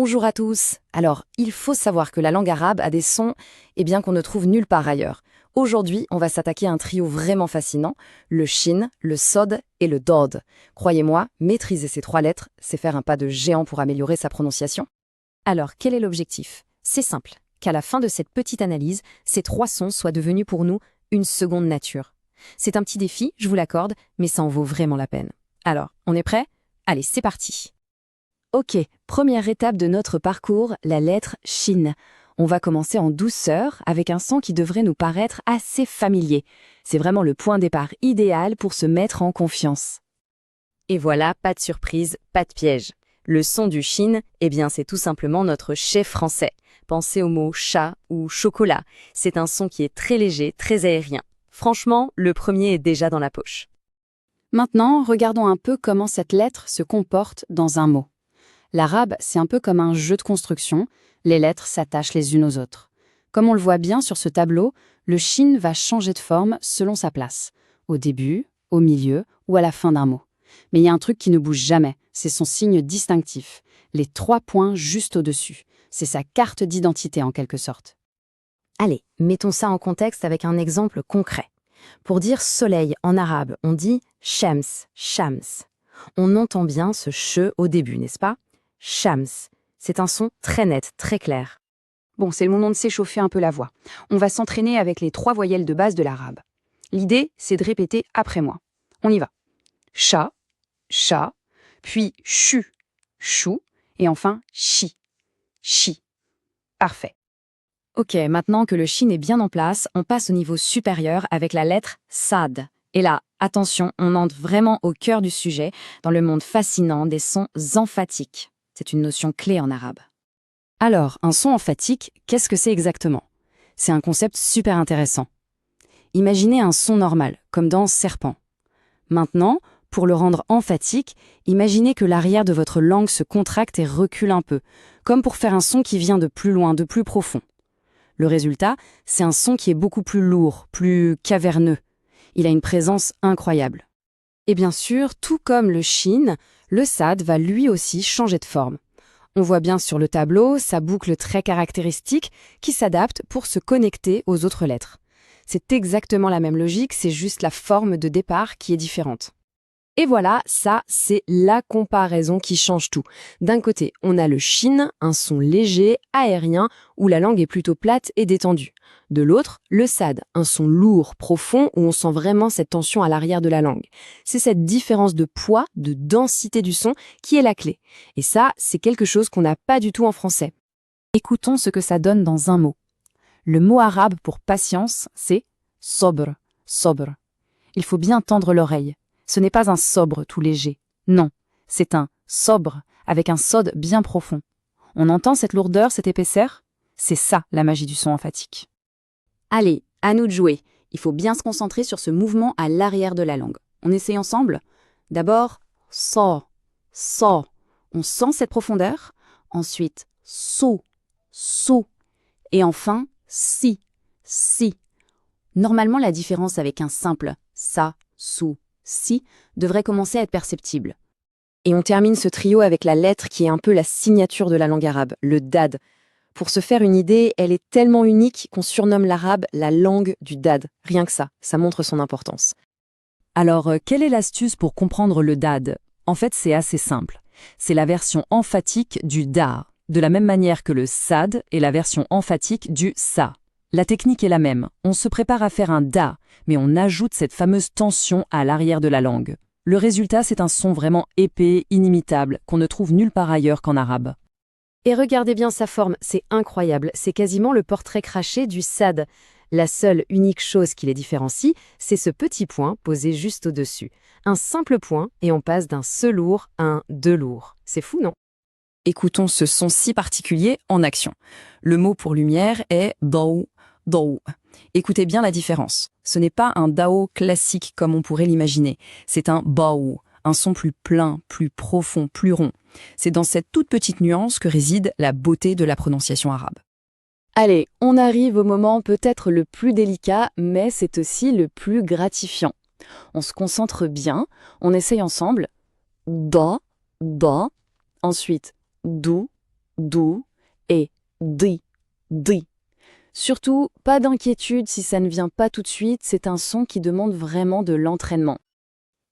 Bonjour à tous. Alors, il faut savoir que la langue arabe a des sons qu'on ne trouve nulle part ailleurs. Aujourd'hui, on va s'attaquer à un trio vraiment fascinant, le shin, le sod et le dod. Croyez-moi, maîtriser ces trois lettres, c'est faire un pas de géant pour améliorer sa prononciation. Alors, quel est l'objectif? C'est simple, qu'à la fin de cette petite analyse, ces trois sons soient devenus pour nous une seconde nature. C'est un petit défi, je vous l'accorde, mais ça en vaut vraiment la peine. Alors, on est prêt? Allez, c'est parti! Ok, première étape de notre parcours, la lettre shin. On va commencer en douceur avec un son qui devrait nous paraître assez familier. C'est vraiment le point de départ idéal pour se mettre en confiance. Et voilà, pas de surprise, pas de piège. Le son du shin, c'est tout simplement notre chef français. Pensez au mot chat ou chocolat. C'est un son qui est très léger, très aérien. Franchement, le premier est déjà dans la poche. Maintenant, regardons un peu comment cette lettre se comporte dans un mot. L'arabe, c'est un peu comme un jeu de construction, les lettres s'attachent les unes aux autres. Comme on le voit bien sur ce tableau, le shin va changer de forme selon sa place, au début, au milieu ou à la fin d'un mot. Mais il y a un truc qui ne bouge jamais, c'est son signe distinctif, les 3 points juste au-dessus. C'est sa carte d'identité en quelque sorte. Allez, mettons ça en contexte avec un exemple concret. Pour dire soleil en arabe, on dit shams, shams. On entend bien ce che au début, n'est-ce pas? Shams. C'est un son très net, très clair. Bon, c'est le moment de s'échauffer un peu la voix. On va s'entraîner avec les 3 voyelles de base de l'arabe. L'idée, c'est de répéter après moi. On y va. Cha, cha, puis chu, chou, et enfin chi, chi. Parfait. Ok, maintenant que le shin est bien en place, on passe au niveau supérieur avec la lettre sad. Et là, attention, on entre vraiment au cœur du sujet, dans le monde fascinant des sons emphatiques. C'est une notion clé en arabe. Alors, un son emphatique, qu'est-ce que c'est exactement? C'est un concept super intéressant. Imaginez un son normal, comme dans serpent. Maintenant, pour le rendre emphatique, imaginez que l'arrière de votre langue se contracte et recule un peu, comme pour faire un son qui vient de plus loin, de plus profond. Le résultat, c'est un son qui est beaucoup plus lourd, plus caverneux. Il a une présence incroyable. Et bien sûr, tout comme le shin, le sad va lui aussi changer de forme. On voit bien sur le tableau sa boucle très caractéristique qui s'adapte pour se connecter aux autres lettres. C'est exactement la même logique, c'est juste la forme de départ qui est différente. Et voilà, ça, c'est la comparaison qui change tout. D'un côté, on a le shin, un son léger, aérien, où la langue est plutôt plate et détendue. De l'autre, le sad, un son lourd, profond, où on sent vraiment cette tension à l'arrière de la langue. C'est cette différence de poids, de densité du son qui est la clé. Et ça, c'est quelque chose qu'on n'a pas du tout en français. Écoutons ce que ça donne dans un mot. Le mot arabe pour patience, c'est sobr, sobr. Il faut bien tendre l'oreille. Ce n'est pas un sobre tout léger. Non, c'est un sobre avec un sod bien profond. On entend cette lourdeur, cette épaisseur? C'est ça la magie du son emphatique. Allez, à nous de jouer. Il faut bien se concentrer sur ce mouvement à l'arrière de la langue. On essaye ensemble? D'abord, so, so. On sent cette profondeur. Ensuite, so, so. Et enfin, si, si. Normalement, la différence avec un simple sa, sou, si devrait commencer à être perceptible. Et on termine ce trio avec la lettre qui est un peu la signature de la langue arabe, le dad. Pour se faire une idée, elle est tellement unique qu'on surnomme l'arabe la langue du dad. Rien que ça montre son importance. Alors, quelle est l'astuce pour comprendre le dad? En fait, c'est assez simple. C'est la version emphatique du da, de la même manière que le sad est la version emphatique du sa. La technique est la même, on se prépare à faire un da, mais on ajoute cette fameuse tension à l'arrière de la langue. Le résultat, c'est un son vraiment épais, inimitable, qu'on ne trouve nulle part ailleurs qu'en arabe. Et regardez bien sa forme, c'est incroyable, c'est quasiment le portrait craché du sad. La seule unique chose qui les différencie, c'est ce petit point posé juste au-dessus. Un simple point et on passe d'un se lourd à un de lourd. C'est fou, non? Écoutons ce son si particulier en action. Le mot pour lumière est dao, dao. Écoutez bien la différence. Ce n'est pas un dao classique comme on pourrait l'imaginer. C'est un bao, un son plus plein, plus profond, plus rond. C'est dans cette toute petite nuance que réside la beauté de la prononciation arabe. Allez, on arrive au moment peut-être le plus délicat, mais c'est aussi le plus gratifiant. On se concentre bien, on essaye ensemble. Da, da, ensuite dou, dou et di, di. Surtout, pas d'inquiétude si ça ne vient pas tout de suite, c'est un son qui demande vraiment de l'entraînement.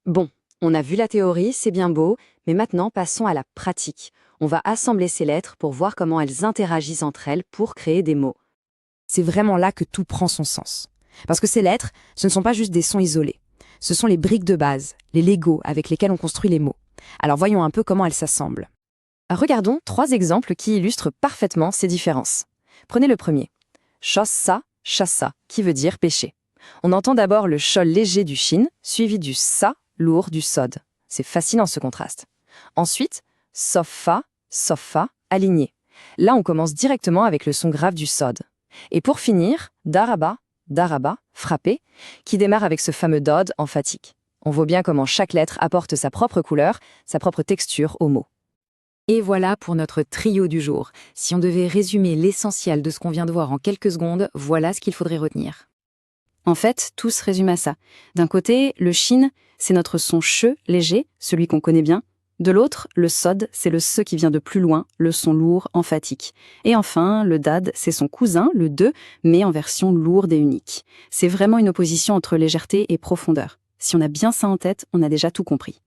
Bon, on a vu la théorie, c'est bien beau, mais maintenant passons à la pratique. On va assembler ces lettres pour voir comment elles interagissent entre elles pour créer des mots. C'est vraiment là que tout prend son sens. Parce que ces lettres, ce ne sont pas juste des sons isolés. Ce sont les briques de base, les Legos avec lesquels on construit les mots. Alors voyons un peu comment elles s'assemblent. Regardons 3 exemples qui illustrent parfaitement ces différences. Prenez le premier. Chossa, chassa, qui veut dire pêcher. On entend d'abord le chol léger du shin, suivi du sa, lourd du sod. C'est fascinant ce contraste. Ensuite, soffa, soffa, aligné. Là, on commence directement avec le son grave du sod. Et pour finir, daraba, daraba, frappé, qui démarre avec ce fameux dod emphatique. On voit bien comment chaque lettre apporte sa propre couleur, sa propre texture au mot. Et voilà pour notre trio du jour. Si on devait résumer l'essentiel de ce qu'on vient de voir en quelques secondes, voilà ce qu'il faudrait retenir. En fait, tout se résume à ça. D'un côté, le shin, c'est notre son che, léger, celui qu'on connaît bien. De l'autre, le sod, c'est le se qui vient de plus loin, le son lourd, emphatique. Et enfin, le dad, c'est son cousin, le de, mais en version lourde et unique. C'est vraiment une opposition entre légèreté et profondeur. Si on a bien ça en tête, on a déjà tout compris.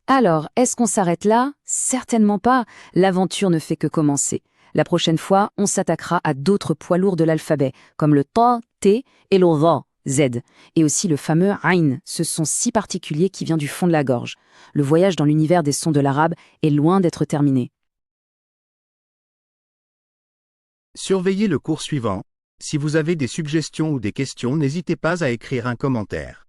Alors, est-ce qu'on s'arrête là? Certainement pas. L'aventure ne fait que commencer. La prochaine fois, on s'attaquera à d'autres poids lourds de l'alphabet, comme le ta, t et le ra, z, et aussi le fameux aïn, ce son si particulier qui vient du fond de la gorge. Le voyage dans l'univers des sons de l'arabe est loin d'être terminé. Surveillez le cours suivant. Si vous avez des suggestions ou des questions, n'hésitez pas à écrire un commentaire.